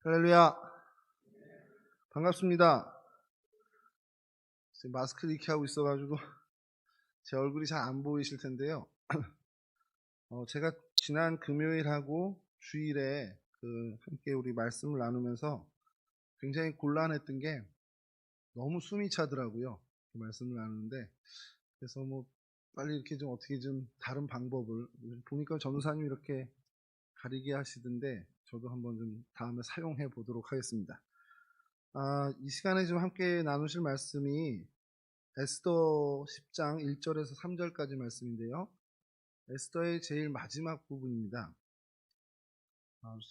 할렐루야. 반갑습니다. 지금 마스크를 이렇게 하고 있어가지고 제 얼굴이 잘 안 보이실 텐데요. 제가 지난 금요일하고 주일에 함께 우리 말씀을 나누면서 굉장히 곤란했던 게 너무 숨이 차더라고요. 그 말씀을 나누는데. 그래서 빨리 이렇게 좀 어떻게 좀 다른 방법을 보니까 전도사님이 이렇게 가리게 하시던데 저도 한번 좀 다음에 사용해 보도록 하겠습니다. 이 시간에 좀 함께 나누실 말씀이 에스더 10장 1절에서 3절까지 말씀인데요. 에스더의 제일 마지막 부분입니다.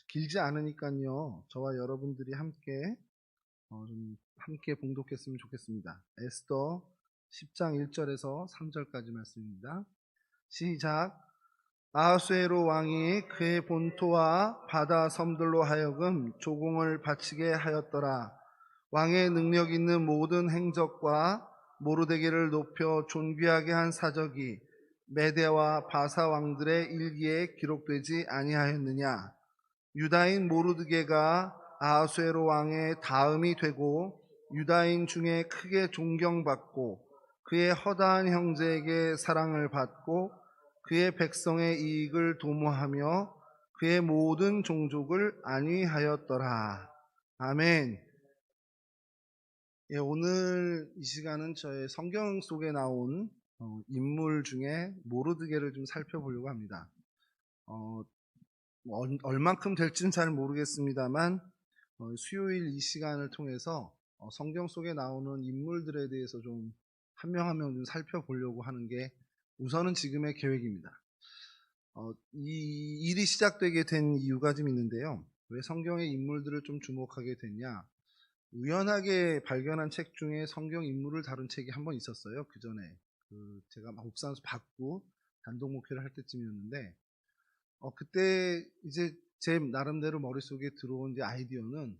길지 않으니까요. 저와 여러분들이 함께 좀 함께 봉독했으면 좋겠습니다. 에스더 10장 1절에서 3절까지 말씀입니다. 시작. 아하수에로 왕이 그의 본토와 바다 섬들로 하여금 조공을 바치게 하였더라. 왕의 능력 있는 모든 행적과 모르드게를 높여 존귀하게 한 사적이 메대와 바사 왕들의 일기에 기록되지 아니하였느냐. 유다인 모르드게가 아하수에로 왕의 다음이 되고 유다인 중에 크게 존경받고 그의 허다한 형제에게 사랑을 받고 그의 백성의 이익을 도모하며 그의 모든 종족을 안위하였더라. 아멘. 예, 오늘 이 시간은 저의 성경 속에 나온 인물 중에 모르드게를 좀 살펴보려고 합니다. 얼만큼 될지는 잘 모르겠습니다만 수요일 이 시간을 통해서 성경 속에 나오는 인물들에 대해서 좀 한 명 한 명 좀 살펴보려고 하는 게 우선은 지금의 계획입니다. 이 일이 시작되게 된 이유가 좀 있는데요. 왜 성경의 인물들을 좀 주목하게 됐냐? 우연하게 발견한 책 중에 성경 인물을 다룬 책이 한 번 있었어요. 그 전에 제가 목사로서 받고 단독 목회를 할 때쯤이었는데 그때 이제 제 나름대로 머릿속에 들어온 이제 아이디어는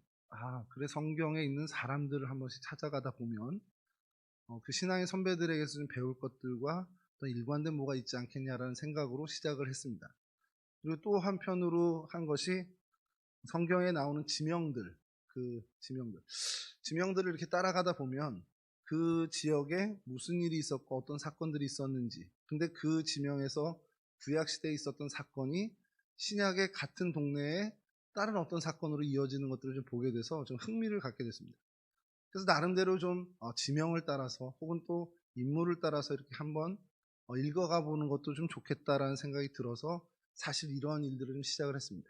그래 성경에 있는 사람들을 한 번씩 찾아가다 보면 그 신앙의 선배들에게서 좀 배울 것들과 또 일관된 뭐가 있지 않겠냐라는 생각으로 시작을 했습니다. 그리고 또 한편으로 한 것이 성경에 나오는 지명들, 지명들을 이렇게 따라가다 보면 그 지역에 무슨 일이 있었고 어떤 사건들이 있었는지, 근데 그 지명에서 구약시대에 있었던 사건이 신약의 같은 동네에 다른 어떤 사건으로 이어지는 것들을 좀 보게 돼서 좀 흥미를 갖게 됐습니다. 그래서 나름대로 좀 지명을 따라서 혹은 또 인물을 따라서 이렇게 한번 읽어가 보는 것도 좀 좋겠다라는 생각이 들어서 사실 이러한 일들을 좀 시작을 했습니다.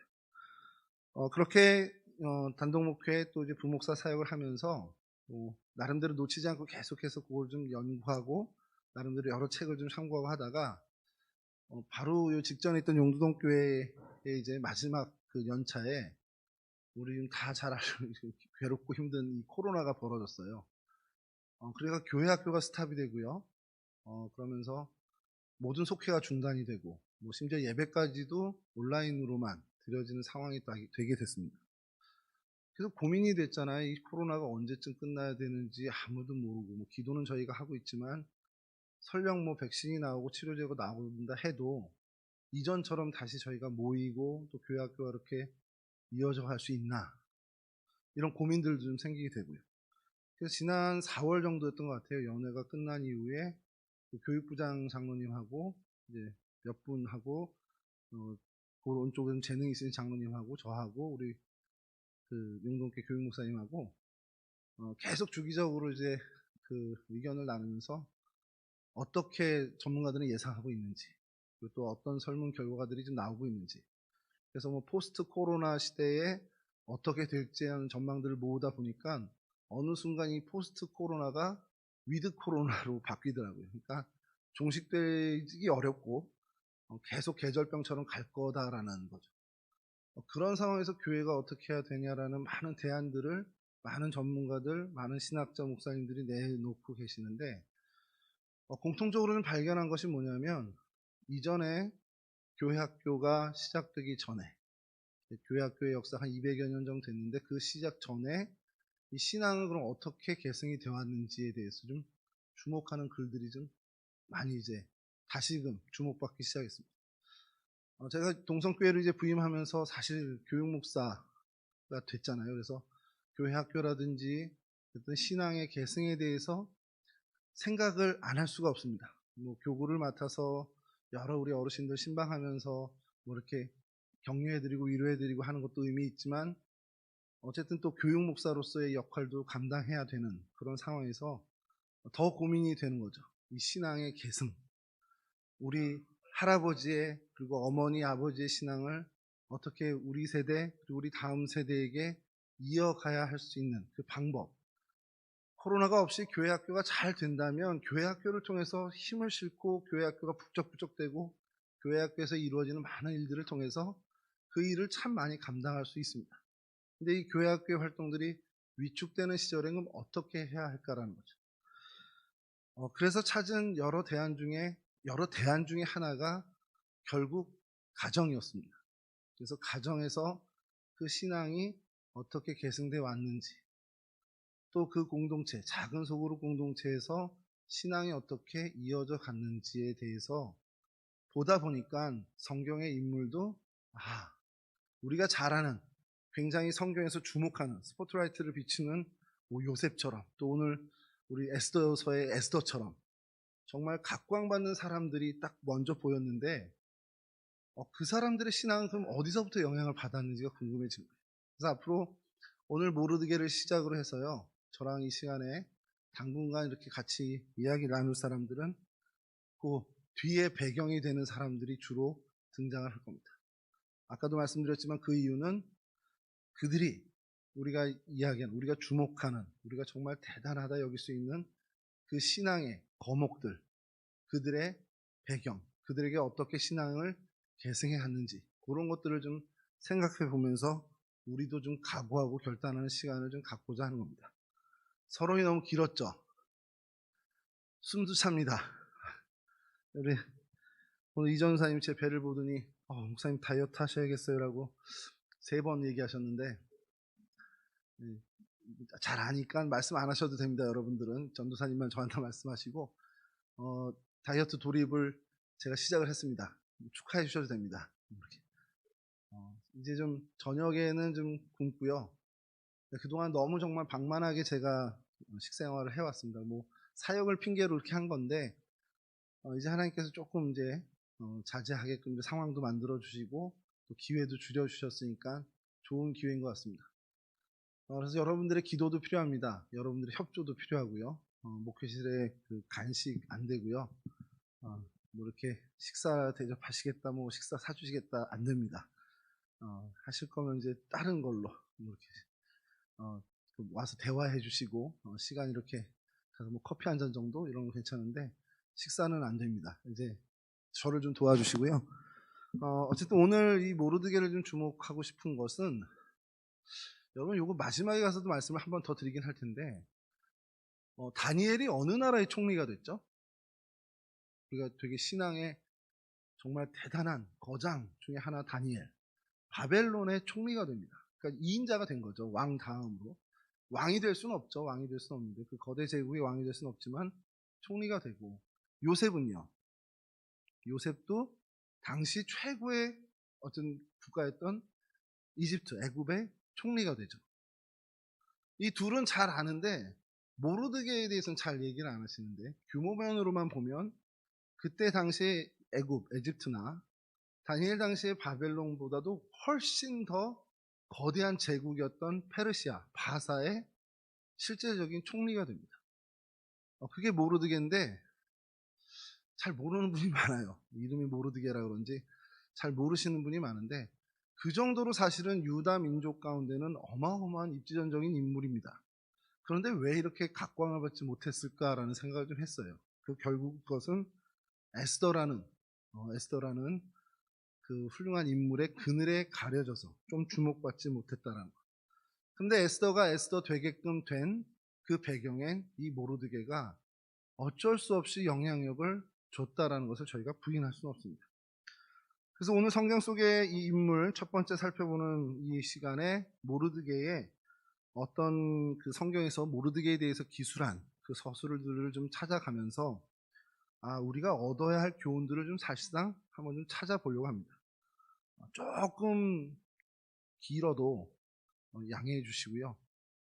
그렇게 단독 목회 또 이제 부목사 사역을 하면서 나름대로 놓치지 않고 계속해서 그걸 좀 연구하고 나름대로 여러 책을 좀 참고하고 하다가 바로 요 직전에 있던 용두동 교회의 이제 마지막 그 연차에 우리 다 잘 알고 괴롭고 힘든 이 코로나가 벌어졌어요. 그래서 교회 학교가 스탑이 되고요. 그러면서 모든 속회가 중단이 되고 심지어 예배까지도 온라인으로만 드려지는 상황이 되게 됐습니다. 그래서 고민이 됐잖아요. 이 코로나가 언제쯤 끝나야 되는지 아무도 모르고 기도는 저희가 하고 있지만 설령 백신이 나오고 치료제가 나온다 해도 이전처럼 다시 저희가 모이고 또 교회 학교가 이렇게 이어져 갈 수 있나 이런 고민들도 좀 생기게 되고요. 그래서 지난 4월 정도였던 것 같아요. 연회가 끝난 이후에 교육부장 장로님하고 이제 몇 분하고 그런 쪽은 재능이 있으신 장로님하고 저하고 우리 그 용동교 교육 목사님하고 계속 주기적으로 이제 그 의견을 나누면서 어떻게 전문가들은 예상하고 있는지 그리고 또 어떤 설문 결과들이 좀 나오고 있는지 그래서 포스트 코로나 시대에 어떻게 될지 하는 전망들을 모으다 보니까 어느 순간 이 포스트 코로나가 위드 코로나로 바뀌더라고요. 그러니까 종식되기 어렵고 계속 계절병처럼 갈 거다라는 거죠. 그런 상황에서 교회가 어떻게 해야 되냐라는 많은 대안들을 많은 전문가들, 많은 신학자 목사님들이 내놓고 계시는데 공통적으로는 발견한 것이 뭐냐면 이전에 교회 학교가 시작되기 전에 교회 학교의 역사 한 200여 년 정도 됐는데 그 시작 전에 이 신앙은 그럼 어떻게 계승이 되어 왔는지에 대해서 좀 주목하는 글들이 좀 많이 이제 다시금 주목받기 시작했습니다. 제가 동성교회를 이제 부임하면서 사실 교육 목사 됐잖아요. 그래서 교회 학교라든지 어떤 신앙의 계승에 대해서 생각을 안 할 수가 없습니다. 뭐 교구를 맡아서 여러 우리 어르신들 신방하면서 뭐 이렇게 격려해드리고 위로해드리고 하는 것도 의미 있지만 어쨌든 또 교육 목사로서의 역할도 감당해야 되는 그런 상황에서 더 고민이 되는 거죠. 이 신앙의 계승, 우리 할아버지의 그리고 어머니 아버지의 신앙을 어떻게 우리 세대 그리고 우리 다음 세대에게 이어가야 할 수 있는 그 방법. 코로나가 없이 교회 학교가 잘 된다면 교회 학교를 통해서 힘을 싣고 교회 학교가 북적북적되고 교회 학교에서 이루어지는 많은 일들을 통해서 그 일을 참 많이 감당할 수 있습니다. 근데 이 교회 학교의 활동들이 위축되는 시절에는 그럼 어떻게 해야 할까라는 거죠. 그래서 찾은 여러 대안 중에 하나가 결국 가정이었습니다. 그래서 가정에서 그 신앙이 어떻게 계승되어 왔는지, 또 그 공동체, 작은 소그룹 공동체에서 신앙이 어떻게 이어져 갔는지에 대해서 보다 보니까 성경의 인물도 우리가 잘 아는, 굉장히 성경에서 주목하는, 스포트라이트를 비추는 뭐 요셉처럼, 또 오늘 우리 에스더서의 에스더처럼 정말 각광받는 사람들이 딱 먼저 보였는데 그 사람들의 신앙은 그럼 어디서부터 영향을 받았는지가 궁금해진 거예요. 그래서 앞으로 오늘 모르드게를 시작으로 해서요, 저랑 이 시간에 당분간 이렇게 같이 이야기 나눌 사람들은 그 뒤에 배경이 되는 사람들이 주로 등장을 할 겁니다. 아까도 말씀드렸지만 그 이유는 그들이 우리가 이야기하는, 우리가 주목하는, 우리가 정말 대단하다 여길 수 있는 그 신앙의 거목들, 그들의 배경, 그들에게 어떻게 신앙을 계승해 갔는지 그런 것들을 좀 생각해 보면서 우리도 좀 각오하고 결단하는 시간을 좀 갖고자 하는 겁니다. 서론이 너무 길었죠? 숨도 찹니다. 우리 오늘 이전사님 제 배를 보더니 목사님 다이어트 하셔야겠어요 라고 3번 얘기하셨는데 잘 아니까 말씀 안 하셔도 됩니다. 여러분들은 전도사님만 저한테 말씀하시고 다이어트 돌입을 제가 시작을 했습니다. 축하해 주셔도 됩니다. 이렇게. 이제 좀 저녁에는 좀 굶고요. 그동안 너무 정말 방만하게 제가 식생활을 해왔습니다. 뭐 사역을 핑계로 이렇게 한 건데 이제 하나님께서 조금 이제 자제하게끔 이제 상황도 만들어 주시고 또 기회도 줄여 주셨으니까 좋은 기회인 것 같습니다. 그래서 여러분들의 기도도 필요합니다. 여러분들의 협조도 필요하고요. 목회실에 그 간식 안 되고요. 뭐 이렇게 식사 대접하시겠다, 뭐 식사 사주시겠다 안 됩니다. 하실 거면 이제 다른 걸로 뭐 이렇게 와서 대화해 주시고 시간 이렇게 가서 뭐 커피 한 잔 정도 이런 거 괜찮은데 식사는 안 됩니다. 이제 저를 좀 도와주시고요. 어쨌든 오늘 이 모르드게를 좀 주목하고 싶은 것은 여러분 요거 마지막에 가서도 말씀을 한 번 더 드리긴 할 텐데 다니엘이 어느 나라의 총리가 됐죠? 우리가 되게 신앙의 정말 대단한 거장 중에 하나 다니엘, 바벨론의 총리가 됩니다. 그러니까 2인자가 된 거죠. 왕 다음으로. 왕이 될 수는 없죠. 왕이 될 수는 없는데 그 거대 제국의 왕이 될 수는 없지만 총리가 되고, 요셉은요. 요셉도 당시 최고의 어떤 국가였던 이집트, 애굽의 총리가 되죠. 이 둘은 잘 아는데 모르드게에 대해서는 잘 얘기를 안 하시는데 규모면으로만 보면 그때 당시에 애굽, 에집트나 다니엘 당시의 바벨론보다도 훨씬 더 거대한 제국이었던 페르시아, 바사의 실제적인 총리가 됩니다. 그게 모르드게인데 잘 모르는 분이 많아요. 이름이 모르드게라 그런지 잘 모르시는 분이 많은데 그 정도로 사실은 유다 민족 가운데는 어마어마한 입지전적인 인물입니다. 그런데 왜 이렇게 각광을 받지 못했을까라는 생각을 좀 했어요. 결국 그것은 에스더라는 그 훌륭한 인물의 그늘에 가려져서 좀 주목받지 못했다라는 것. 근데 에스더가 에스더 되게끔 된 그 배경엔 이 모르드게가 어쩔 수 없이 영향력을 줬다라는 것을 저희가 부인할 수는 없습니다. 그래서 오늘 성경 속의 이 인물 첫 번째 살펴보는 이 시간에 모르드게의 어떤 그 성경에서 모르드게에 대해서 기술한 그 서술들을 좀 찾아가면서 우리가 얻어야 할 교훈들을 좀 사실상 한번 좀 찾아보려고 합니다. 조금 길어도 양해해 주시고요.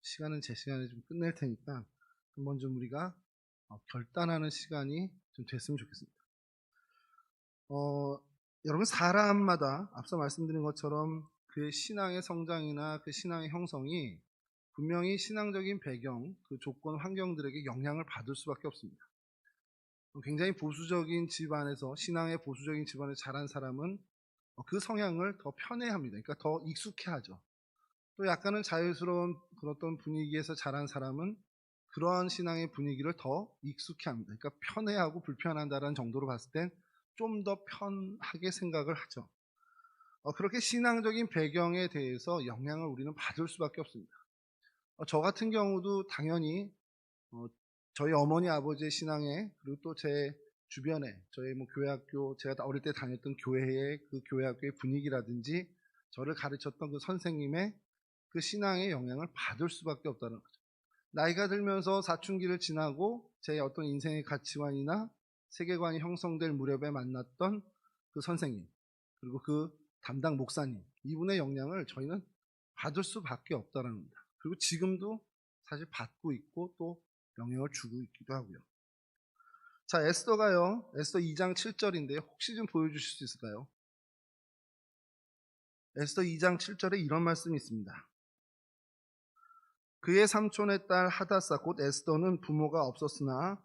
시간은 제 시간에 좀 끝낼 테니까 한번 좀 우리가 결단하는 시간이 좀 됐으면 좋겠습니다. 여러분, 사람마다 앞서 말씀드린 것처럼 그의 신앙의 성장이나 그 신앙의 형성이 분명히 신앙적인 배경, 그 조건, 환경들에게 영향을 받을 수밖에 없습니다. 굉장히 보수적인 집안에서, 신앙의 보수적인 집안에 자란 사람은 그 성향을 더 편애합니다. 그러니까 더 익숙해하죠. 또 약간은 자유스러운 그런 분위기에서 자란 사람은 그러한 신앙의 분위기를 더 익숙해합니다. 그러니까 편애하고 불편한다는 정도로 봤을 땐 좀 더 편하게 생각을 하죠. 그렇게 신앙적인 배경에 대해서 영향을 우리는 받을 수밖에 없습니다. 저 같은 경우도 당연히 저희 어머니 아버지의 신앙에, 그리고 또 제 주변에 저희 교회학교, 제가 어릴 때 다녔던 교회의 그 교회학교의 분위기라든지 저를 가르쳤던 그 선생님의 그 신앙의 영향을 받을 수밖에 없다는 거죠. 나이가 들면서 사춘기를 지나고 제 어떤 인생의 가치관이나 세계관이 형성될 무렵에 만났던 그 선생님, 그리고 그 담당 목사님, 이분의 영향을 저희는 받을 수밖에 없다는 겁니다. 그리고 지금도 사실 받고 있고 또 영향을 주고 있기도 하고요. 자, 에스더가요, 에스더 2장 7절인데요. 혹시 좀 보여주실 수 있을까요? 에스더 2장 7절에 이런 말씀이 있습니다. 그의 삼촌의 딸 하다사 곧 에스더는 부모가 없었으나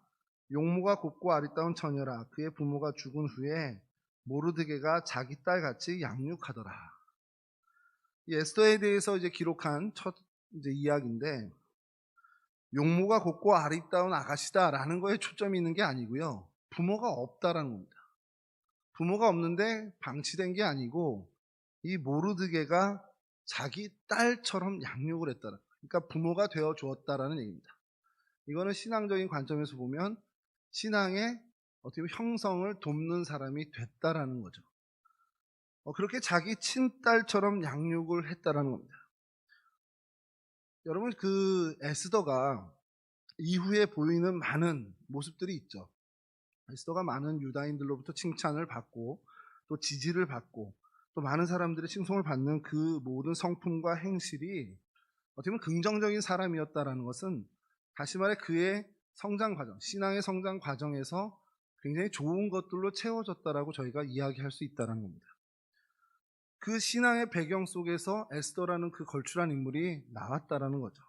용모가 곱고 아리따운 처녀라. 그의 부모가 죽은 후에 모르드게가 자기 딸같이 양육하더라. 이 에스더에 대해서 이제 기록한 첫 이야기인데, 용모가 곱고 아리따운 아가씨다라는 거에 초점이 있는 게 아니고요. 부모가 없다라는 겁니다. 부모가 없는데 방치된 게 아니고 이 모르드게가 자기 딸처럼 양육을 했다는 거예요. 그러니까 부모가 되어 주었다라는 얘기입니다. 이거는 신앙적인 관점에서 보면 신앙의 어떻게 보면 형성을 돕는 사람이 됐다라는 거죠. 그렇게 자기 친딸처럼 양육을 했다라는 겁니다. 여러분, 그 에스더가 이후에 보이는 많은 모습들이 있죠. 에스더가 많은 유다인들로부터 칭찬을 받고 또 지지를 받고 또 많은 사람들의 칭송을 받는 그 모든 성품과 행실이 어떻게 보면 긍정적인 사람이었다라는 것은, 다시 말해 그의 성장 과정, 신앙의 성장 과정에서 굉장히 좋은 것들로 채워졌다라고 저희가 이야기할 수 있다는 겁니다. 그 신앙의 배경 속에서 에스더라는 그 걸출한 인물이 나왔다라는 거죠.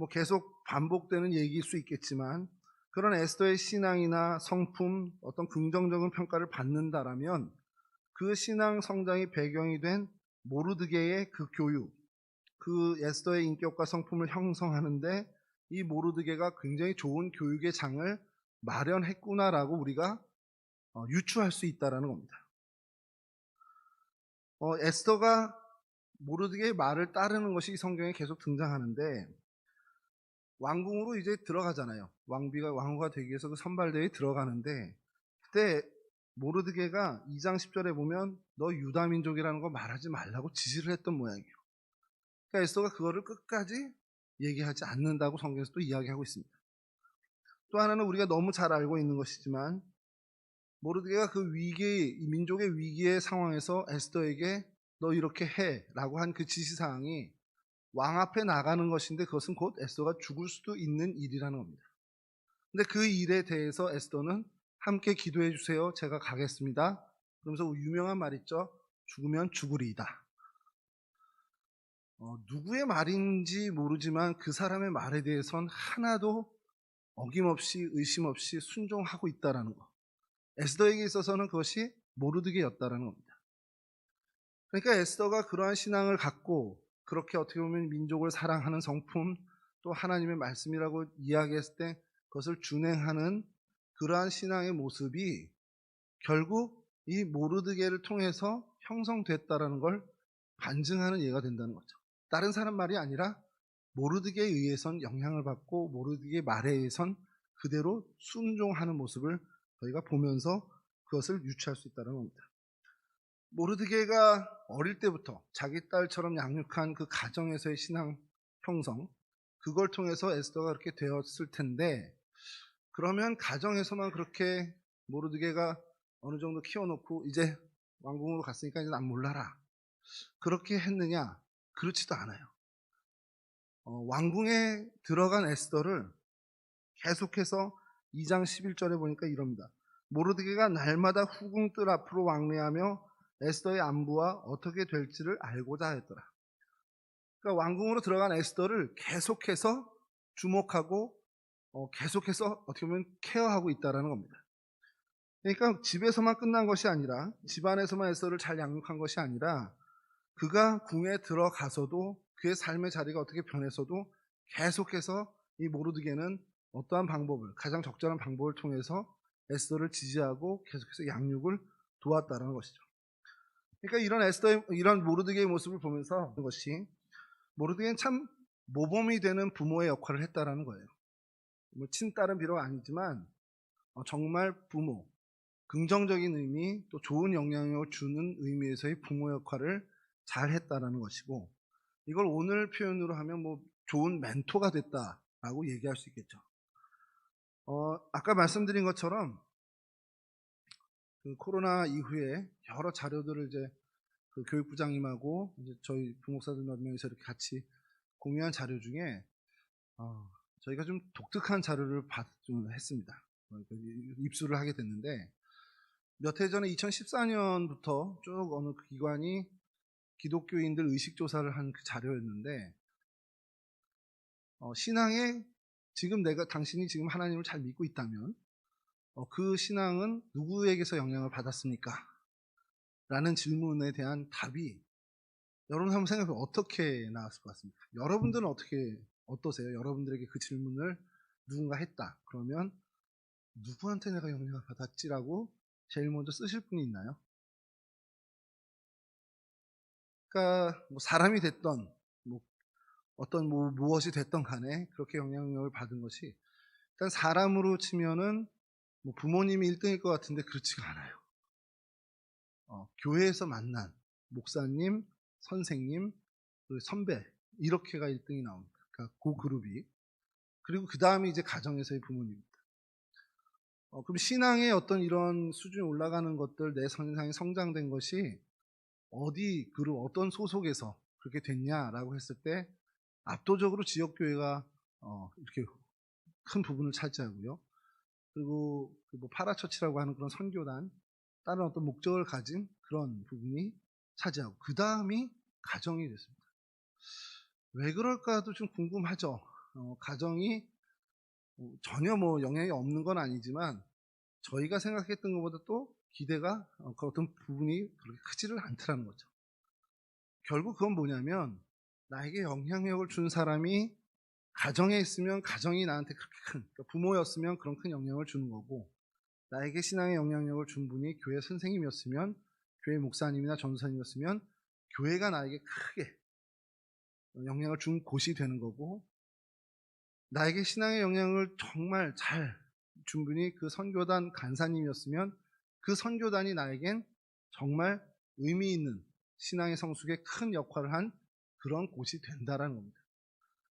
계속 반복되는 얘기일 수 있겠지만 그런 에스더의 신앙이나 성품, 어떤 긍정적인 평가를 받는다라면 그 신앙 성장의 배경이 된 모르드게의 그 교육, 그 에스더의 인격과 성품을 형성하는데 이 모르드게가 굉장히 좋은 교육의 장을 마련했구나라고 우리가 유추할 수 있다는 겁니다. 에스더가 모르드게의 말을 따르는 것이 성경에 계속 등장하는데, 왕궁으로 이제 들어가잖아요. 왕후가 되기 위해서 그 선발대에 들어가는데, 그때 모르드게가 2장 10절에 보면 너 유다 민족이라는 거 말하지 말라고 지시를 했던 모양이에요. 그러니까 에스더가 그거를 끝까지 얘기하지 않는다고 성경에서 또 이야기하고 있습니다. 또 하나는 우리가 너무 잘 알고 있는 것이지만 모르드게가 그 위기, 민족의 위기의 상황에서 에스더에게 너 이렇게 해 라고 한 그 지시사항이 왕 앞에 나가는 것인데, 그것은 곧 에스더가 죽을 수도 있는 일이라는 겁니다. 근데 그 일에 대해서 에스더는 함께 기도해 주세요, 제가 가겠습니다, 그러면서 유명한 말 있죠. 죽으면 죽으리이다. 누구의 말인지 모르지만 그 사람의 말에 대해선 하나도 어김없이 의심 없이 순종하고 있다라는 거. 에스더에게 있어서는 그것이 모르드게였다라는 겁니다. 그러니까 에스더가 그러한 신앙을 갖고 그렇게 어떻게 보면 민족을 사랑하는 성품, 또 하나님의 말씀이라고 이야기했을 때 그것을 준행하는 그러한 신앙의 모습이 결국 이 모르드게를 통해서 형성됐다라는 걸 반증하는 예가 된다는 거죠. 다른 사람 말이 아니라 모르드게에 의해선 영향을 받고 모르드게의 말에 의해선 그대로 순종하는 모습을 저희가 보면서 그것을 유추할 수 있다는 겁니다. 모르드게가 어릴 때부터 자기 딸처럼 양육한 그 가정에서의 신앙 형성, 그걸 통해서 에스더가 그렇게 되었을 텐데, 그러면 가정에서만 그렇게 모르드게가 어느 정도 키워놓고 이제 왕궁으로 갔으니까 이제 난 몰라라, 그렇게 했느냐? 그렇지도 않아요. 왕궁에 들어간 에스더를 계속해서 2장 11절에 보니까 이럽니다. 모르드게가 날마다 후궁들 앞으로 왕래하며 에스더의 안부와 어떻게 될지를 알고자 했더라. 그러니까 왕궁으로 들어간 에스더를 계속해서 주목하고 계속해서 어떻게 보면 케어하고 있다는 겁니다. 그러니까 집에서만 끝난 것이 아니라, 집안에서만 에스더를 잘 양육한 것이 아니라, 그가 궁에 들어가서도 그의 삶의 자리가 어떻게 변해서도 계속해서 이 모르드게는 어떠한 방법을, 가장 적절한 방법을 통해서 에스더를 지지하고 계속해서 양육을 도왔다는 것이죠. 그러니까 이런 모르드게의 모습을 보면서 것이, 모르드게는 참 모범이 되는 부모의 역할을 했다라는 거예요. 뭐 친딸은 비록 아니지만 정말 부모, 긍정적인 의미, 또 좋은 영향력을 주는 의미에서의 부모 역할을 잘 했다라는 것이고, 이걸 오늘 표현으로 하면 뭐 좋은 멘토가 됐다라고 얘기할 수 있겠죠. 아까 말씀드린 것처럼 그 코로나 이후에 여러 자료들을 이제 그 교육부장님하고 이제 저희 부목사들 몇 명이서 이렇게 같이 공유한 자료 중에 저희가 좀 독특한 자료를 좀 했습니다. 입수를 하게 됐는데, 몇 해 전에 2014년부터 쭉 어느 기관이 기독교인들 의식조사를 한 그 자료였는데, 신앙에 지금 당신이 지금 하나님을 잘 믿고 있다면 그 신앙은 누구에게서 영향을 받았습니까? 라는 질문에 대한 답이, 여러분 한번 생각해보면 어떻게 나왔을 것 같습니까? 여러분들은 어떠세요? 여러분들에게 그 질문을 누군가 했다 그러면 누구한테 내가 영향을 받았지라고 제일 먼저 쓰실 분이 있나요? 그러니까 뭐 사람이 됐던 뭐 어떤 무엇이 됐던 간에 그렇게 영향력을 받은 것이, 일단 사람으로 치면은 뭐 부모님이 1등일 것 같은데 그렇지가 않아요. 교회에서 만난 목사님, 선생님, 선배, 이렇게가 1등이 나옵니다. 그러니까 그 그룹이. 그리고 그 다음에 이제 가정에서의 부모님입니다. 그럼 신앙의 어떤 이런 수준이 올라가는 것들, 내 신앙이 성장된 것이 어디 그룹, 어떤 소속에서 그렇게 됐냐라고 했을 때 압도적으로 지역교회가 이렇게 큰 부분을 차지하고요. 그리고 뭐 파라처치라고 하는 그런 선교단, 다른 어떤 목적을 가진 그런 부분이 차지하고, 그 다음이 가정이 됐습니다. 왜 그럴까도 좀 궁금하죠. 가정이 전혀 뭐 영향이 없는 건 아니지만 저희가 생각했던 것보다 또 기대가 그 어떤 부분이 그렇게 크지를 않더라는 거죠. 결국 그건 뭐냐면, 나에게 영향력을 준 사람이 가정에 있으면 가정이 나한테 그렇게 그러니까 부모였으면 그런 큰 영향을 주는 거고, 나에게 신앙의 영향력을 준 분이 교회 선생님이었으면, 교회 목사님이나 전도사님이었으면 교회가 나에게 크게 영향을 준 곳이 되는 거고, 나에게 신앙의 영향을 정말 잘 준 분이 그 선교단 간사님이었으면 그 선교단이 나에겐 정말 의미 있는 신앙의 성숙에 큰 역할을 한 그런 곳이 된다라는 겁니다.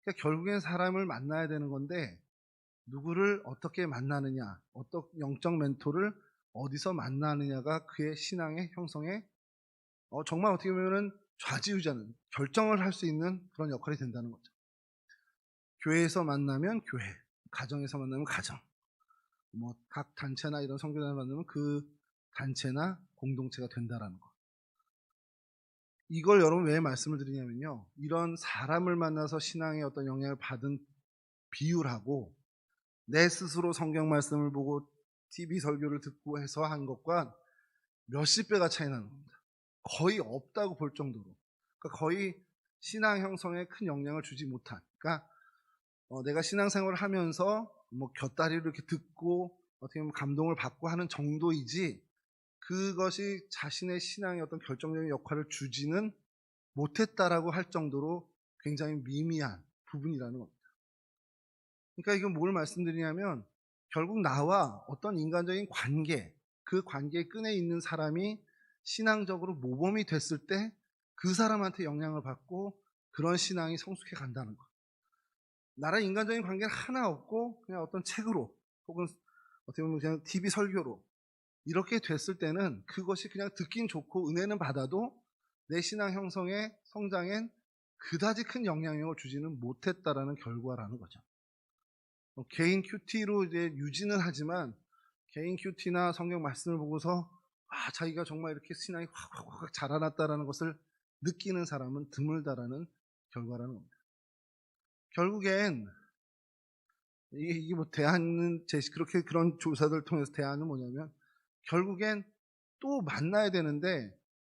그러니까 결국엔 사람을 만나야 되는 건데, 누구를 어떻게 만나느냐, 어떤 영적 멘토를 어디서 만나느냐가 그의 신앙의 형성에 정말 어떻게 보면 좌지우지하는, 결정을 할 수 있는 그런 역할이 된다는 거죠. 교회에서 만나면 교회, 가정에서 만나면 가정, 뭐 각 단체나 이런 선교단을 만나면 그 단체나 공동체가 된다라는 거. 이걸 여러분 왜 말씀을 드리냐면요, 이런 사람을 만나서 신앙의 어떤 영향을 받은 비율하고 내 스스로 성경 말씀을 보고 TV 설교를 듣고 해서 한 것과 몇십 배가 차이 나는 겁니다. 거의 없다고 볼 정도로. 그러니까 거의 신앙 형성에 큰 영향을 주지 못한, 그러니까 내가 신앙생활을 하면서 뭐 곁다리로 이렇게 듣고 어떻게 보면 감동을 받고 하는 정도이지, 그것이 자신의 신앙의 어떤 결정적인 역할을 주지는 못했다라고 할 정도로 굉장히 미미한 부분이라는 겁니다. 그러니까 이건 뭘 말씀드리냐면, 결국 나와 어떤 인간적인 관계, 그 관계의 끈에 있는 사람이 신앙적으로 모범이 됐을 때 그 사람한테 영향을 받고 그런 신앙이 성숙해 간다는 것. 나랑 인간적인 관계는 하나 없고 그냥 어떤 책으로 혹은 어떻게 보면 그냥 TV 설교로 이렇게 됐을 때는 그것이 그냥 듣긴 좋고 은혜는 받아도 내 신앙 형성에 성장엔 그다지 큰 영향력을 주지는 못했다라는 결과라는 거죠. 개인 큐티로 이제 유지는 하지만 개인 큐티나 성경 말씀을 보고서 자기가 정말 이렇게 신앙이 확 자라났다라는 것을 느끼는 사람은 드물다라는 결과라는 겁니다. 결국엔 이게 뭐 대안은 그렇게 그런 조사들을 통해서 대안은 뭐냐면 결국엔 또 만나야 되는데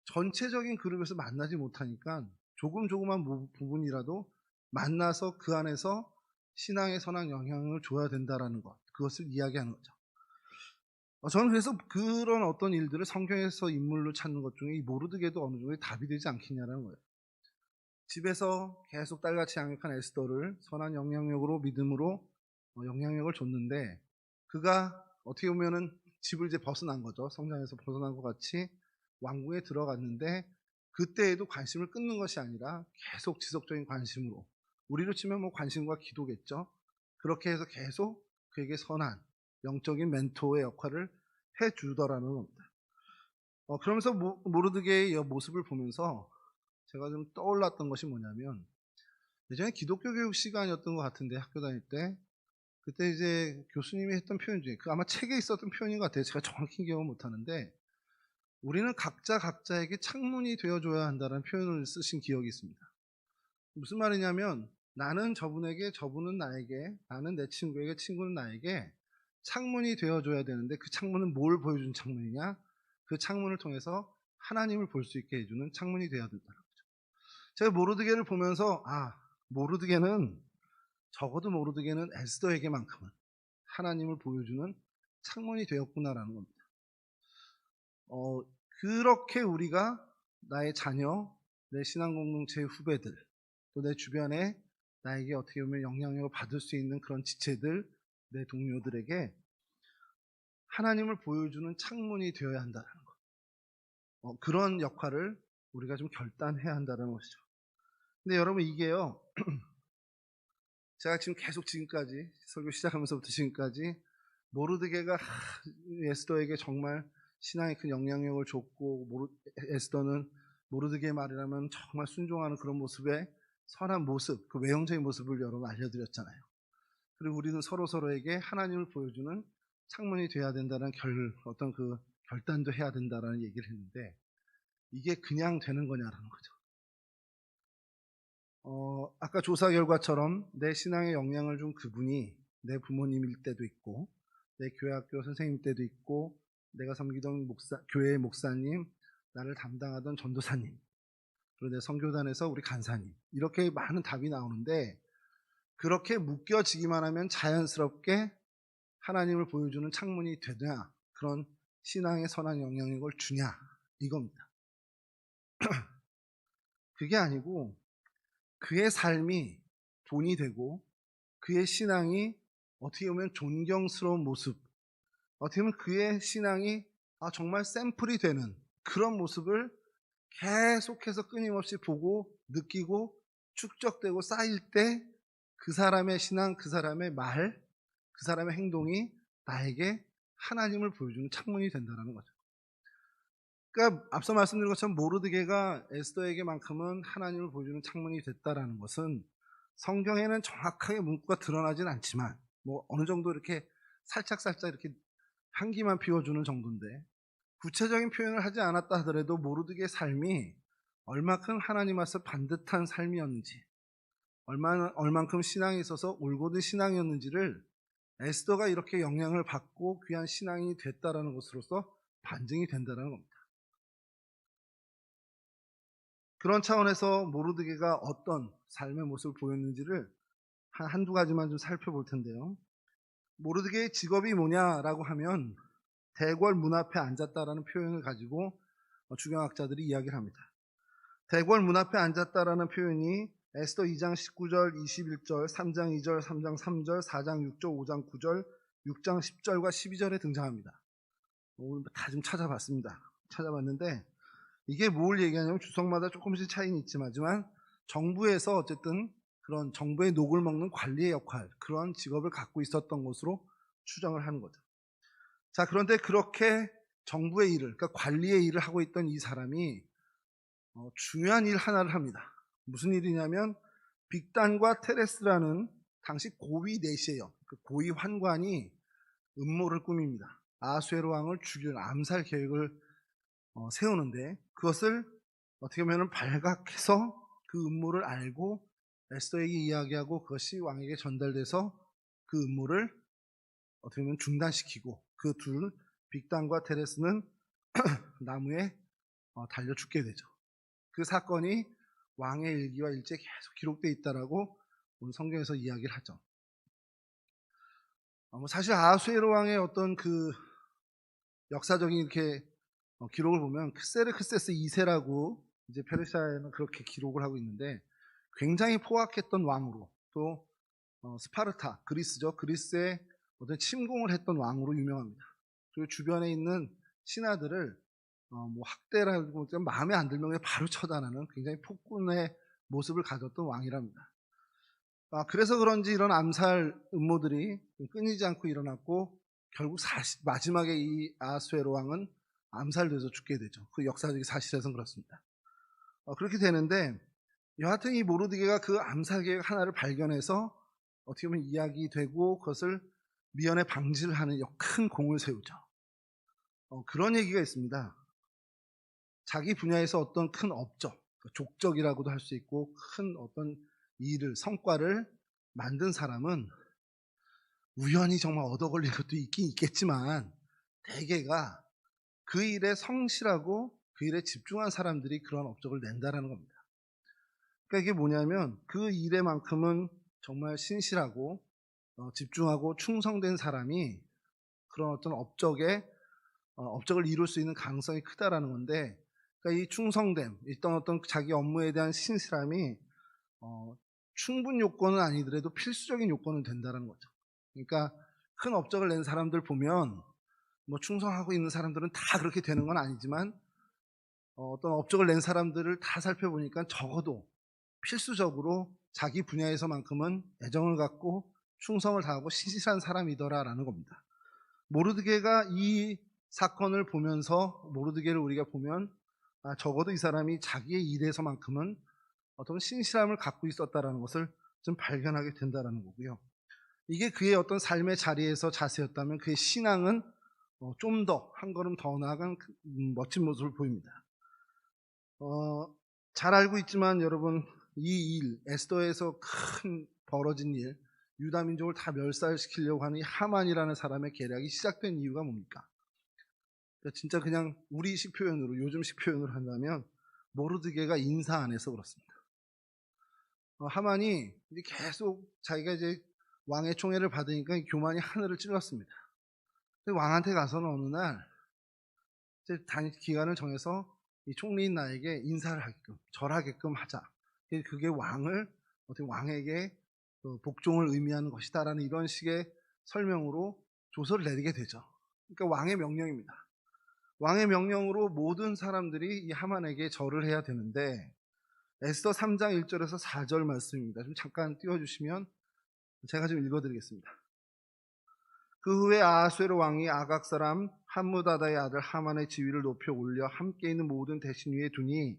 전체적인 그룹에서 만나지 못하니까 조금한 부분이라도 만나서 그 안에서 신앙에 선한 영향을 줘야 된다라는 것, 그것을 이야기하는 거죠. 저는 그래서 그런 어떤 일들을 성경에서 인물로 찾는 것 중에 이 모르드게도 어느 정도 답이 되지 않겠냐라는 거예요. 집에서 계속 딸같이 양육한 에스더를 선한 영향력으로 믿음으로 영향력을 줬는데 그가 어떻게 보면은 집을 이제 벗어난 거죠. 성장에서 벗어난 것 같이 왕궁에 들어갔는데 그때에도 관심을 끊는 것이 아니라 계속 지속적인 관심으로, 우리로 치면 뭐 관심과 기도겠죠. 그렇게 해서 계속 그에게 선한 영적인 멘토의 역할을 해주더라는 겁니다. 그러면서 모르드게의 모습을 보면서 제가 좀 떠올랐던 것이 뭐냐면 예전에 기독교 교육 시간이었던 것 같은데 학교 다닐 때 그때 이제 교수님이 했던 표현 중에 아마 책에 있었던 표현인 것 같아요. 제가 정확히 기억을 못하는데 우리는 각자에게 창문이 되어줘야 한다는 표현을 쓰신 기억이 있습니다. 무슨 말이냐면 나는 저분에게, 저분은 나에게, 나는 내 친구에게, 친구는 나에게 창문이 되어줘야 되는데 그 창문은 뭘 보여주는 창문이냐? 그 창문을 통해서 하나님을 볼 수 있게 해주는 창문이 되어야 된다는 거죠. 제가 모르드게를 보면서 적어도 모르드게는 에스더에게만큼은 하나님을 보여주는 창문이 되었구나라는 겁니다. 그렇게 우리가 나의 자녀, 내 신앙 공동체의 후배들, 또 내 주변에 나에게 어떻게 보면 영향력을 받을 수 있는 그런 지체들, 내 동료들에게 하나님을 보여주는 창문이 되어야 한다는 것. 그런 역할을 우리가 좀 결단해야 한다는 것이죠. 근데 여러분 이게요, 제가 지금 계속 지금까지 설교 시작하면서부터 지금까지 모르드게가 에스더에게 정말 신앙에 큰 영향력을 줬고 에스더는 모르드게의 말이라면 정말 순종하는 그런 모습의 선한 모습, 그 외형적인 모습을 여러분 알려드렸잖아요. 그리고 우리는 서로에게 하나님을 보여주는 창문이 돼야 된다는 어떤 그 결단도 해야 된다라는 얘기를 했는데 이게 그냥 되는 거냐라는 거죠. 아까 조사 결과처럼 내 신앙에 영향을 준 그분이 내 부모님일 때도 있고 내 교회학교 선생님 때도 있고 내가 섬기던 교회의 목사님, 나를 담당하던 전도사님, 그리고 내 선교단에서 우리 간사님, 이렇게 많은 답이 나오는데 그렇게 묶여지기만 하면 자연스럽게 하나님을 보여주는 창문이 되냐, 그런 신앙에 선한 영향력을 주냐, 이겁니다. 그게 아니고 그의 삶이 본이 되고 그의 신앙이 어떻게 보면 존경스러운 모습, 어떻게 보면 그의 신앙이 정말 샘플이 되는 그런 모습을 계속해서 끊임없이 보고 느끼고 축적되고 쌓일 때 그 사람의 신앙, 그 사람의 말, 그 사람의 행동이 나에게 하나님을 보여주는 창문이 된다는 거죠. 그러니까 앞서 말씀드린 것처럼 모르드게가 에스더에게만큼은 하나님을 보여주는 창문이 됐다라는 것은 성경에는 정확하게 문구가 드러나진 않지만 뭐 어느 정도 이렇게 살짝 이렇게 향기만 피워주는 정도인데 구체적인 표현을 하지 않았다 하더라도 모르드게의 삶이 얼마큼 하나님 앞에서 반듯한 삶이었는지, 얼만큼 신앙에 있어서 올곧은 신앙이었는지를 에스더가 이렇게 영향을 받고 귀한 신앙이 됐다라는 것으로서 반증이 된다는 겁니다. 그런 차원에서 모르드게가 어떤 삶의 모습을 보였는지를 한두 가지만 좀 살펴볼 텐데요. 모르드게의 직업이 뭐냐라고 하면 대궐 문 앞에 앉았다라는 표현을 가지고 주경학자들이 이야기를 합니다. 대궐 문 앞에 앉았다라는 표현이 에스더 2장 19절, 21절, 3장 2절, 3장 3절, 4장 6절, 5장 9절, 6장 10절과 12절에 등장합니다. 오늘 다 좀 찾아봤는데 이게 뭘 얘기하냐면 주석마다 조금씩 차이는 있지만 정부에서 어쨌든 그런 정부의 녹을 먹는 관리의 역할, 그런 직업을 갖고 있었던 것으로 추정을 하는 거죠. 자, 그런데 그렇게 정부의 일을, 그러니까 관리의 일을 하고 있던 이 사람이 중요한 일 하나를 합니다. 무슨 일이냐면 빅단과 테레스라는 당시 고위 내시예요. 그 고위 환관이 음모를 꾸밉니다. 아수에로 왕을 죽일 암살 계획을 세우는데, 그것을 어떻게 보면 발각해서 그 음모를 알고 에스더에게 이야기하고 그것이 왕에게 전달돼서 그 음모를 어떻게 보면 중단시키고, 그 둘 빅단과 테레스는 나무에 달려 죽게 되죠. 그 사건이 왕의 일기와 일지에 계속 기록되어 있다라고 오늘 성경에서 이야기를 하죠. 사실 아수에로 왕의 어떤 그 역사적인 이렇게 기록을 보면 크세르크세스 2세라고 이제 페르시아에는 그렇게 기록을 하고 있는데, 굉장히 포악했던 왕으로, 또 스파르타, 그리스죠. 그리스에 어떤 침공을 했던 왕으로 유명합니다. 그리고 주변에 있는 신하들을 뭐 학대라고 마음에 안 들면 그냥 바로 처단하는 굉장히 폭군의 모습을 가졌던 왕이랍니다. 그래서 그런지 이런 암살 음모들이 끊이지 않고 일어났고, 결국 마지막에 이 아수에로 왕은 암살돼서 죽게 되죠. 그 역사적인 사실에서는 그렇습니다. 그렇게 되는데, 여하튼 이 모르드게가 그 암살 계획 하나를 발견해서 어떻게 보면 이야기되고 그것을 미연에 방지를 하는 큰 공을 세우죠. 그런 얘기가 있습니다. 자기 분야에서 어떤 큰 업적, 족적이라고도 할 수 있고 큰 어떤 일을, 성과를 만든 사람은 우연히 정말 얻어 걸린 것도 있긴 있겠지만, 대개가 그 일에 성실하고 그 일에 집중한 사람들이 그런 업적을 낸다라는 겁니다. 그러니까 이게 뭐냐면, 그 일에만큼은 정말 신실하고 집중하고 충성된 사람이 그런 어떤 업적을 이룰 수 있는 가능성이 크다라는 건데, 그러니까 이 충성됨, 어떤 자기 업무에 대한 신실함이 충분 요건은 아니더라도 필수적인 요건은 된다는 거죠. 그러니까 큰 업적을 낸 사람들 보면 뭐 충성하고 있는 사람들은 다 그렇게 되는 건 아니지만, 어떤 업적을 낸 사람들을 다 살펴보니까 적어도 필수적으로 자기 분야에서만큼은 애정을 갖고 충성을 다하고 신실한 사람이더라라는 겁니다. 모르드게가 이 사건을 보면서, 모르드게를 우리가 보면 적어도 이 사람이 자기의 일에서만큼은 어떤 신실함을 갖고 있었다라는 것을 좀 발견하게 된다라는 거고요. 이게 그의 어떤 삶의 자리에서 자세였다면, 그의 신앙은 좀 더 한 걸음 더 나아간 멋진 모습을 보입니다. 잘 알고 있지만 여러분, 이 일, 에스더에서 큰 벌어진 일, 유다 민족을 다 멸살시키려고 하는 이 하만이라는 사람의 계략이 시작된 이유가 뭡니까? 그러니까 진짜 그냥 우리식 표현으로, 요즘식 표현으로 한다면 모르드게가 인사 안 해서 그렇습니다. 하만이 계속 자기가 이제 왕의 총애를 받으니까 교만이 하늘을 찔렀습니다. 왕한테 가서는 어느 날 이제 기간을 정해서 이 총리인 나에게 인사를 하게끔, 절하게끔 하자. 그게 어떻게 왕에게 복종을 의미하는 것이다라는 이런 식의 설명으로 조서를 내리게 되죠. 그러니까 왕의 명령입니다. 왕의 명령으로 모든 사람들이 이 하만에게 절을 해야 되는데, 에스더 3장 1절에서 4절 말씀입니다. 좀 잠깐 띄워주시면 제가 좀 읽어드리겠습니다. 그 후에 아하수에로 왕이 아각 사람 함무다다의 아들 하만의 지위를 높여 올려 함께 있는 모든 대신 위에 두니,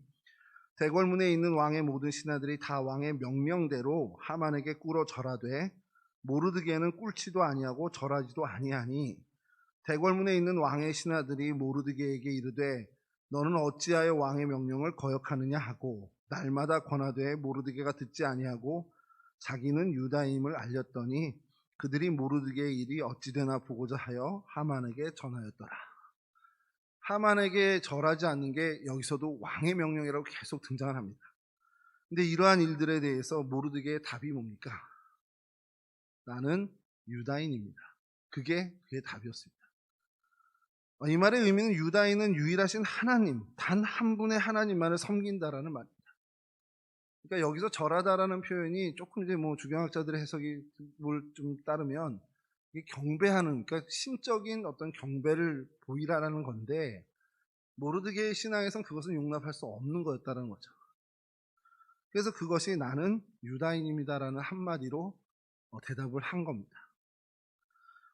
대궐문에 있는 왕의 모든 신하들이 다 왕의 명령대로 하만에게 꿇어 절하되 모르드게는 꿇지도 아니하고 절하지도 아니하니, 대궐문에 있는 왕의 신하들이 모르드게에게 이르되 너는 어찌하여 왕의 명령을 거역하느냐 하고 날마다 권하되 모르드게가 듣지 아니하고 자기는 유다임을 알렸더니, 그들이 모르드게의 일이 어찌되나 보고자 하여 하만에게 전하였더라. 하만에게 절하지 않는 게 여기서도 왕의 명령이라고 계속 등장을 합니다. 근데 이러한 일들에 대해서 모르드게의 답이 뭡니까? 나는 유다인입니다. 그게 그의 답이었습니다. 이 말의 의미는 유다인은 유일하신 하나님, 단 한 분의 하나님만을 섬긴다라는 말입니다. 그러니까 여기서 절하다라는 표현이 조금 이제 뭐 주경학자들의 해석이 뭘 좀 따르면 이게 경배하는, 그러니까 신적인 어떤 경배를 보이라는 건데, 모르드게의 신앙에선 그것은 용납할 수 없는 거였다는 거죠. 그래서 그것이 나는 유다인입니다라는 한마디로 대답을 한 겁니다.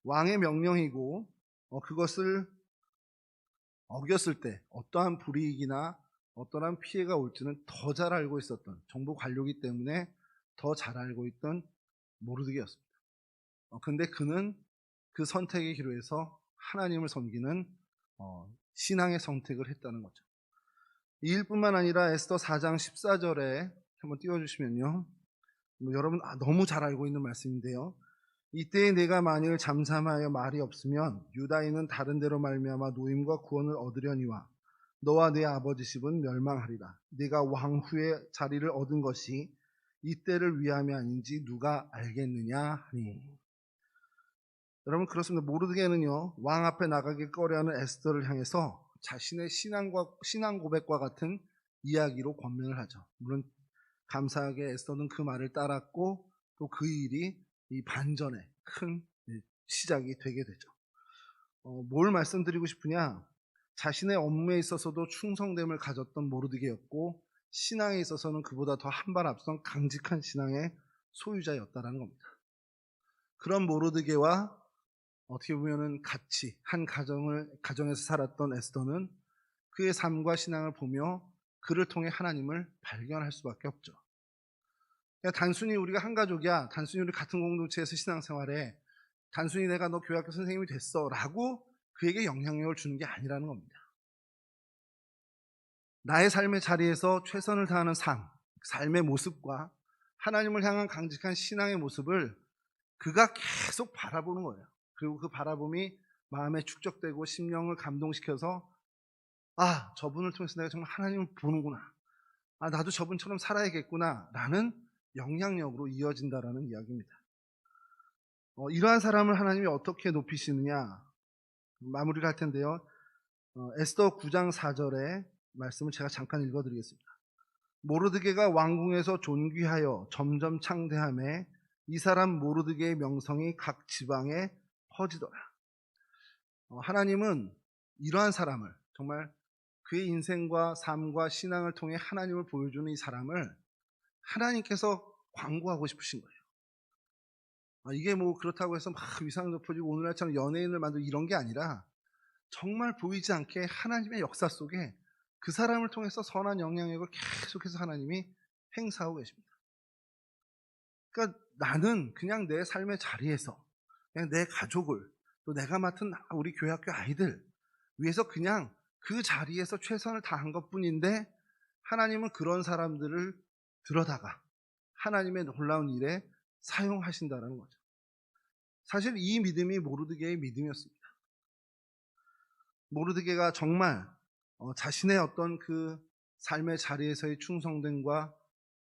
왕의 명령이고 그것을 어겼을 때 어떠한 불이익이나 어떠한 피해가 올지는 더 잘 알고 있었던, 정부 관료이기 때문에 더 잘 알고 있던 모르드게였습니다. 근데 그는 그 선택의 기로에서 하나님을 섬기는 신앙의 선택을 했다는 거죠. 이 일뿐만 아니라 에스더 4장 14절에 한번 띄워주시면요. 여러분 너무 잘 알고 있는 말씀인데요. 이때에 내가 만일 잠잠하여 말이 없으면 유다인은 다른 데로 말미암아 노임과 구원을 얻으려니와 너와 내 아버지 집은 멸망하리라. 네가 왕후의 자리를 얻은 것이 이때를 위함이 아닌지 누가 알겠느냐 하니. 여러분 그렇습니다. 모르드게는요 왕 앞에 나가길 꺼려하는 에스더를 향해서 자신의 신앙 고백과 같은 이야기로 권면을 하죠. 물론 감사하게 에스더는 그 말을 따랐고 또 그 일이 이 반전의 큰 시작이 되게 되죠. 뭘 말씀드리고 싶으냐? 자신의 업무에 있어서도 충성됨을 가졌던 모르드게였고 신앙에 있어서는 그보다 더 한 발 앞선 강직한 신앙의 소유자였다라는 겁니다. 그런 모르드게와 어떻게 보면은 같이 한 가정에서 살았던 에스더는 그의 삶과 신앙을 보며 그를 통해 하나님을 발견할 수밖에 없죠. 그러니까 단순히 우리가 한 가족이야, 단순히 우리 같은 공동체에서 신앙생활에 단순히 내가 너 교회학교 선생님이 됐어 라고 그에게 영향력을 주는 게 아니라는 겁니다. 나의 삶의 자리에서 최선을 다하는 삶의 모습과 하나님을 향한 강직한 신앙의 모습을 그가 계속 바라보는 거예요. 그리고 그 바라봄이 마음에 축적되고 심령을 감동시켜서 저분을 통해서 내가 정말 하나님을 보는구나. 나도 저분처럼 살아야겠구나 라는 영향력으로 이어진다라는 이야기입니다. 이러한 사람을 하나님이 어떻게 높이시느냐 마무리를 할 텐데요. 에스더 9장 4절의 말씀을 제가 잠깐 읽어드리겠습니다. 모르드게가 왕궁에서 존귀하여 점점 창대함에 이 사람 모르드게의 명성이 각 지방에 퍼지더라. 하나님은 이러한 사람을 정말 그의 인생과 삶과 신앙을 통해 하나님을 보여주는 이 사람을 하나님께서 광고하고 싶으신 거예요. 이게 뭐 그렇다고 해서 막 위상 높여지고 오늘날처럼 연예인을 만들고 이런 게 아니라 정말 보이지 않게 하나님의 역사 속에 그 사람을 통해서 선한 영향력을 계속해서 하나님이 행사하고 계십니다. 그러니까 나는 그냥 내 삶의 자리에서 그냥 내 가족을 또 내가 맡은 우리 교회학교 아이들 위해서 그냥 그 자리에서 최선을 다한 것뿐인데 하나님은 그런 사람들을 들여다가 하나님의 놀라운 일에 사용하신다는 거죠. 사실 이 믿음이 모르드게의 믿음이었습니다. 모르드게가 정말 자신의 어떤 그 삶의 자리에서의 충성됨과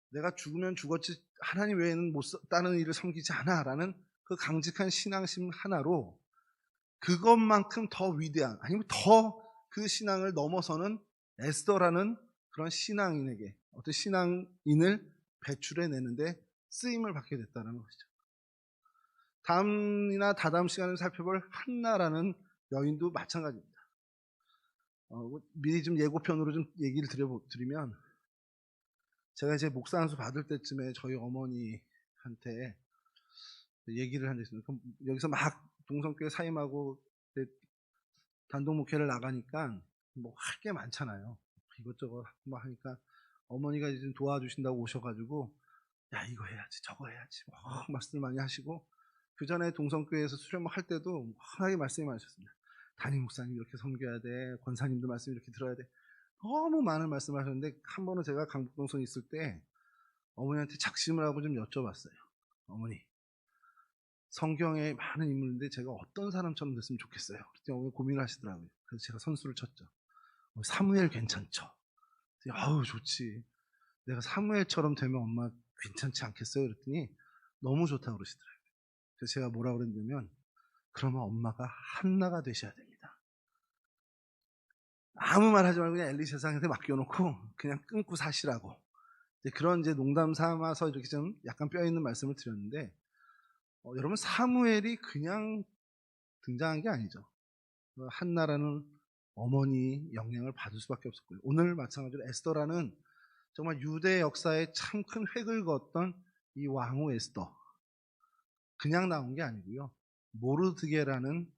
내가 죽으면 죽었지 하나님 외에는 다른 일을 섬기지 않아 라는 그 강직한 신앙심 하나로 그것만큼 더 위대한 아니면 더 그 신앙을 넘어서는 에스더라는 그런 신앙인에게 어떤 신앙인을 배출해내는데 쓰임을 받게 됐다는 것이죠. 다음이나 다다음 시간에 살펴볼 한나라는 여인도 마찬가지입니다. 미리 좀 예고편으로 좀 얘기를 드리면 제가 이제 목사 안수 받을 때쯤에 저희 어머니한테 얘기를 한 적 있습니다. 여기서 막 동성교회 사임하고 단독 목회를 나가니까 뭐 할 게 많잖아요. 이것저것 막 하니까 어머니가 이제 도와주신다고 오셔가지고 야 이거 해야지 저거 해야지 말씀을 많이 하시고 그 전에 동성교회에서 수련할 때도 환하게 말씀이 많으셨습니다. 담임 목사님 이렇게 섬겨야 돼, 권사님도 말씀 이렇게 들어야 돼. 너무 많은 말씀을 하셨는데 한 번은 제가 강북동성에 있을 때 어머니한테 작심을 하고 좀 여쭤봤어요. 어머니 성경에 많은 인물인데 제가 어떤 사람처럼 됐으면 좋겠어요. 그랬더니 어머니 고민을 하시더라고요. 그래서 제가 선수를 쳤죠. 사무엘 괜찮죠? 아우 좋지. 내가 사무엘처럼 되면 엄마 괜찮지 않겠어요? 그랬더니 너무 좋다고 그러시더라고요. 그래서 제가 뭐라 그랬냐면 그러면 엄마가 한나가 되셔야 됩니다. 아무 말 하지 말고 그냥 엘리 세상한테 맡겨놓고 그냥 끊고 사시라고. 그런 이제 농담 삼아서 이렇게 좀 약간 뼈 있는 말씀을 드렸는데 여러분 사무엘이 그냥 등장한 게 아니죠. 한나라는 어머니 영향을 받을 수밖에 없었고요. 오늘 마찬가지로 에스더라는 정말 유대 역사에 참 큰 획을 그었던 이 왕후 에스더 그냥 나온 게 아니고요. 모르드게라는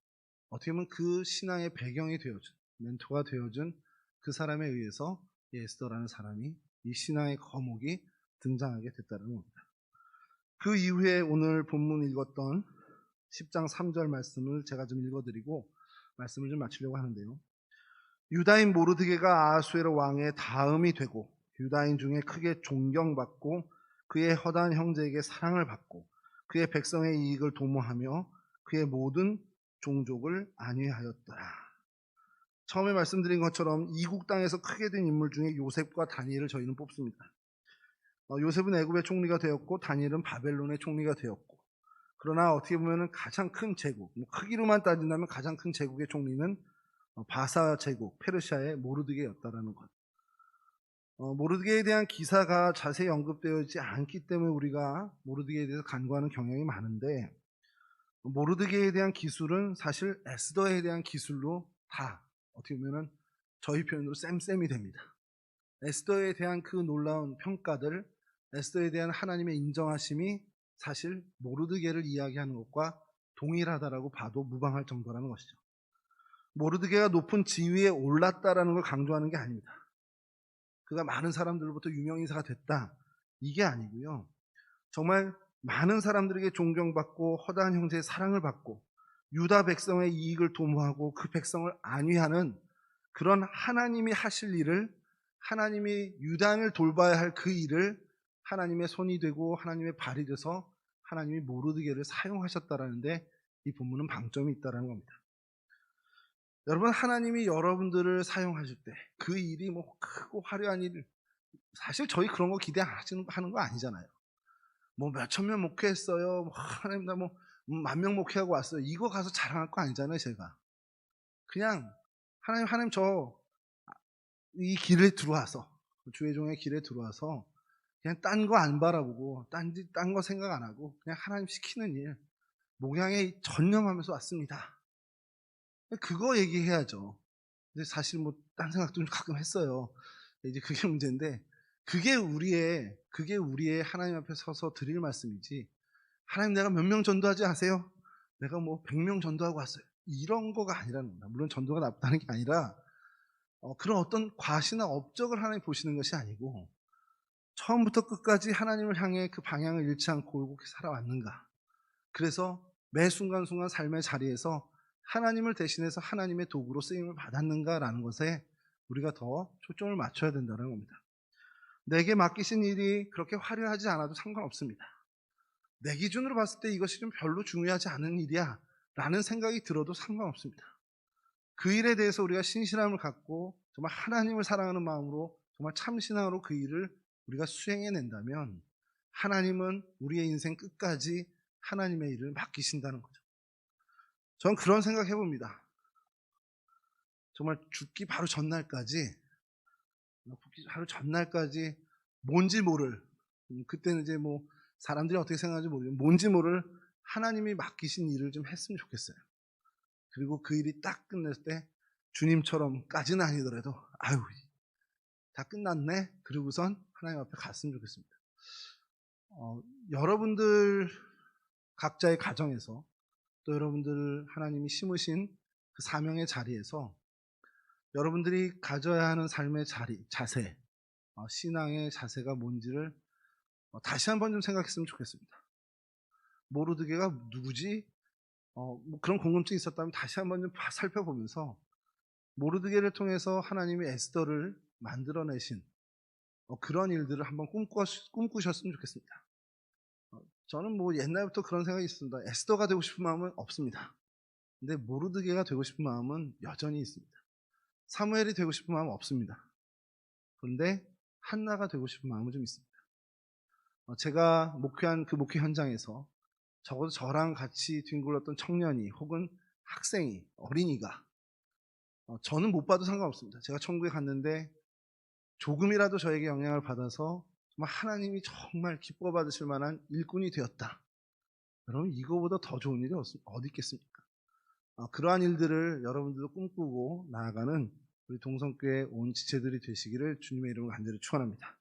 어떻게 보면 그 신앙의 배경이 되어준 멘토가 되어준 그 사람에 의해서 이 에스더라는 사람이 이 신앙의 거목이 등장하게 됐다는 겁니다. 그 이후에 오늘 본문 읽었던 10장 3절 말씀을 제가 좀 읽어드리고 말씀을 좀 마치려고 하는데요. 유다인 모르드게가 아하수에로 왕의 다음이 되고 유다인 중에 크게 존경받고 그의 허다한 형제에게 사랑을 받고 그의 백성의 이익을 도모하며 그의 모든 종족을 안위하였더라. 처음에 말씀드린 것처럼 이국 땅에서 크게 된 인물 중에 요셉과 다니엘을 저희는 뽑습니다. 요셉은 애굽의 총리가 되었고 다니엘은 바벨론의 총리가 되었고, 그러나 어떻게 보면 가장 큰 제국, 크기로만 따진다면 가장 큰 제국의 총리는 바사 제국 페르시아의 모르드게였다라는 것. 모르드게에 대한 기사가 자세히 언급되어 있지 않기 때문에 우리가 모르드게에 대해서 간과하는 경향이 많은데, 모르드게에 대한 기술은 사실 에스더에 대한 기술로 다 어떻게 보면 저희 표현으로 쌤쌤이 됩니다. 에스더에 대한 그 놀라운 평가들, 에스더에 대한 하나님의 인정하심이 사실 모르드게를 이야기하는 것과 동일하다라고 봐도 무방할 정도라는 것이죠. 모르드게가 높은 지위에 올랐다라는 걸 강조하는 게 아닙니다. 그가 많은 사람들로부터 유명인사가 됐다, 이게 아니고요. 정말 많은 사람들에게 존경받고 허다한 형제의 사랑을 받고 유다 백성의 이익을 도모하고 그 백성을 안위하는 그런 하나님이 하실 일을, 하나님이 유다인을 돌봐야 할 그 일을 하나님의 손이 되고 하나님의 발이 돼서 하나님이 모르드게를 사용하셨다라는데 이 본문은 방점이 있다는 겁니다. 여러분, 하나님이 여러분들을 사용하실 때 그 일이 뭐 크고 화려한 일, 사실 저희 그런 거 기대하는 거 아니잖아요. 뭐 몇천 명 목회했어요, 뭐 하나님 나 뭐 만 명 목회하고 왔어요, 이거 가서 자랑할 거 아니잖아요. 제가 그냥 하나님 저 이 길에 들어와서, 주의 종의 길에 들어와서 그냥 딴 거 안 바라보고 딴 거 생각 안 하고 그냥 하나님 시키는 일 목양에 전념하면서 왔습니다. 그거 얘기해야죠. 근데 사실 뭐 딴 생각도 좀 가끔 했어요. 이제 그게 문제인데, 그게 우리의 하나님 앞에 서서 드릴 말씀이지, 하나님 내가 몇 명 전도하지 아세요? 내가 뭐 100명 전도하고 왔어요, 이런 거가 아니라는 겁니다. 물론 전도가 나쁘다는 게 아니라 그런 어떤 과시나 업적을 하나님 보시는 것이 아니고, 처음부터 끝까지 하나님을 향해 그 방향을 잃지 않고 올곧게 살아왔는가, 그래서 매 순간순간 삶의 자리에서 하나님을 대신해서 하나님의 도구로 쓰임을 받았는가라는 것에 우리가 더 초점을 맞춰야 된다는 겁니다. 내게 맡기신 일이 그렇게 화려하지 않아도 상관없습니다. 내 기준으로 봤을 때 이것이 좀 별로 중요하지 않은 일이야 라는 생각이 들어도 상관없습니다. 그 일에 대해서 우리가 신실함을 갖고 정말 하나님을 사랑하는 마음으로 정말 참신앙으로 그 일을 우리가 수행해낸다면 하나님은 우리의 인생 끝까지 하나님의 일을 맡기신다는 거죠. 저는 그런 생각 해봅니다. 정말 죽기 바로 전날까지 뭔지 모를, 그때는 이제 뭐 사람들이 어떻게 생각하는지 모르겠는데 뭔지 모를 하나님이 맡기신 일을 좀 했으면 좋겠어요. 그리고 그 일이 딱 끝낼 때 주님처럼까지는 아니더라도 아유 다 끝났네, 그러고선 하나님 앞에 갔으면 좋겠습니다. 여러분들 각자의 가정에서 또 여러분들 하나님이 심으신 그 사명의 자리에서 여러분들이 가져야 하는 삶의 자세, 신앙의 자세가 뭔지를 다시 한번 좀 생각했으면 좋겠습니다. 모르드게가 누구지? 뭐 그런 궁금증이 있었다면 다시 한번 좀 살펴보면서 모르드게를 통해서 하나님이 에스더를 만들어내신 그런 일들을 한번 꿈꾸셨으면 좋겠습니다. 저는 뭐 옛날부터 그런 생각이 있습니다. 에스더가 되고 싶은 마음은 없습니다. 근데 모르드게가 되고 싶은 마음은 여전히 있습니다. 사무엘이 되고 싶은 마음은 없습니다. 그런데 한나가 되고 싶은 마음은 좀 있습니다. 제가 목회한 그 목회 현장에서 적어도 저랑 같이 뒹굴렀던 청년이 혹은 학생이, 어린이가 저는 못 봐도 상관없습니다. 제가 천국에 갔는데 조금이라도 저에게 영향을 받아서 정말 하나님이 정말 기뻐 받으실 만한 일꾼이 되었다, 여러분 이거보다 더 좋은 일이 어디 있겠습니까? 그러한 일들을 여러분들도 꿈꾸고 나아가는 우리 동성교회 온 지체들이 되시기를 주님의 이름으로 간절히 축원합니다.